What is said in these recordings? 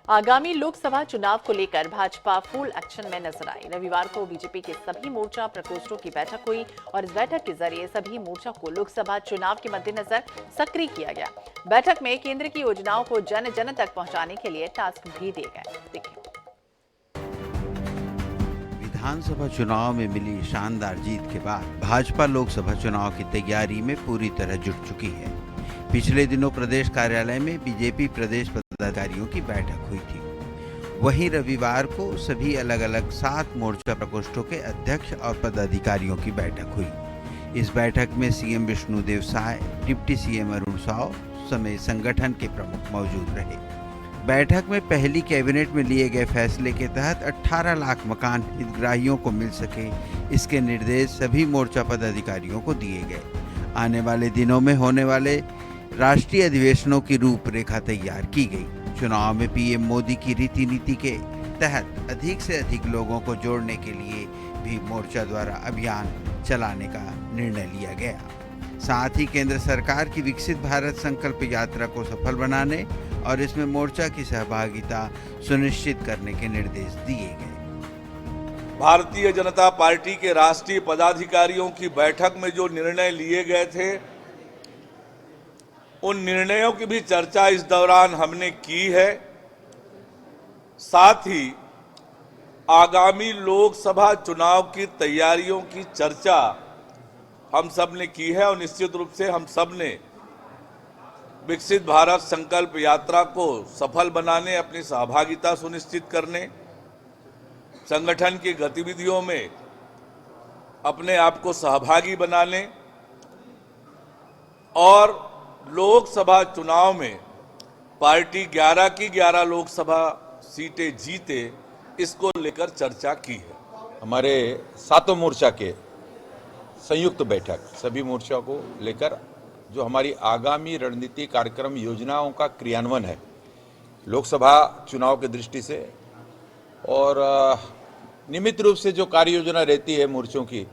आगामी लोकसभा चुनाव को लेकर भाजपा फुल एक्शन में नजर आई। रविवार को बीजेपी के सभी मोर्चा प्रकोष्ठों की बैठक हुई और इस बैठक के जरिए सभी मोर्चा को लोकसभा चुनाव के मद्देनजर सक्रिय किया गया। बैठक में केंद्र की योजनाओं को जन जन तक पहुंचाने के लिए टास्क भी दिए गए। देखिए। विधानसभा चुनाव में मिली शानदार जीत के बाद भाजपा लोकसभा चुनाव की तैयारी में पूरी तरह जुट चुकी है। पिछले दिनों प्रदेश कार्यालय में बीजेपी प्रदेश पदाधिकारियों की बैठक हुई थी। वहीं रविवार को सभी अलग अलग 7 मोर्चा प्रकोष्ठों के अध्यक्ष और पदाधिकारियों की बैठक हुई। इस बैठक में CM Vishnudev Sai, deputy CM Arun Sao समेत संगठन के प्रमुख मौजूद रहे। बैठक में पहली कैबिनेट में लिए गए फैसले के तहत 18 लाख मकान हितग्राहियों को मिल सके, इसके निर्देश सभी मोर्चा पदाधिकारियों को दिए गए। आने वाले दिनों में होने वाले राष्ट्रीय अधिवेशनों की रूपरेखा तैयार की गई। चुनाव में पीएम मोदी की रीति नीति के तहत अधिक से अधिक लोगों को जोड़ने के लिए भी मोर्चा द्वारा अभियान चलाने का निर्णय लिया गया। साथ ही केंद्र सरकार की विकसित भारत संकल्प यात्रा को सफल बनाने और इसमें मोर्चा की सहभागिता सुनिश्चित करने के निर्देश दिए गए। भारतीय जनता पार्टी के राष्ट्रीय पदाधिकारियों की बैठक में जो निर्णय लिए गए थे, उन निर्णयों की भी चर्चा इस दौरान हमने की है। साथ ही आगामी लोकसभा चुनाव की तैयारियों की चर्चा हम सब ने की है और निश्चित रूप से हम सब ने विकसित भारत संकल्प यात्रा को सफल बनाने, अपनी सहभागिता सुनिश्चित करने, संगठन की गतिविधियों में अपने आप को सहभागी बनाने और लोकसभा चुनाव में पार्टी 11 की 11 लोकसभा सीटें जीते, इसको लेकर चर्चा की है। हमारे 7 मोर्चा के संयुक्त बैठक सभी मोर्चा को लेकर जो हमारी आगामी रणनीति कार्यक्रम योजनाओं का क्रियान्वयन है लोकसभा चुनाव की दृष्टि से, और नियमित रूप से जो कार्य योजना रहती है मोर्चों की,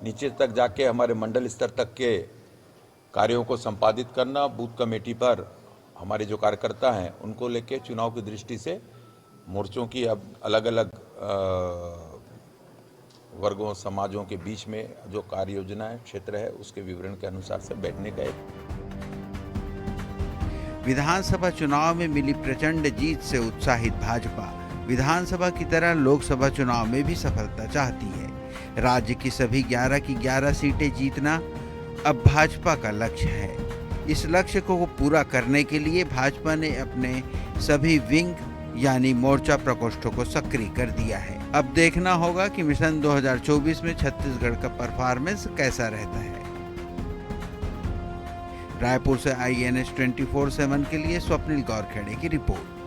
नीचे तक जाके हमारे मंडल स्तर तक के कार्यों को संपादित करना, बूथ कमेटी पर हमारे जो कार्यकर्ता हैं उनको लेके चुनाव की दृष्टि से मोर्चों की अब अलग अलग वर्गों समाजों के बीच में जो कार्य योजना है, क्षेत्र है, उसके विवरण के अनुसार से बैठने का एक। विधानसभा चुनाव में मिली प्रचंड जीत से उत्साहित भाजपा विधानसभा की तरह लोकसभा चुनाव में भी सफलता चाहती है। राज्य की सभी 11 की 11 सीटें जीतना अब भाजपा का लक्ष्य है। इस लक्ष्य को पूरा करने के लिए भाजपा ने अपने सभी विंग यानी मोर्चा प्रकोष्ठों को सक्रिय कर दिया है। अब देखना होगा कि मिशन 2024 में छत्तीसगढ़ का परफॉर्मेंस कैसा रहता है। रायपुर से INS 24/7 के लिए स्वप्निल गौरखेड़े की रिपोर्ट।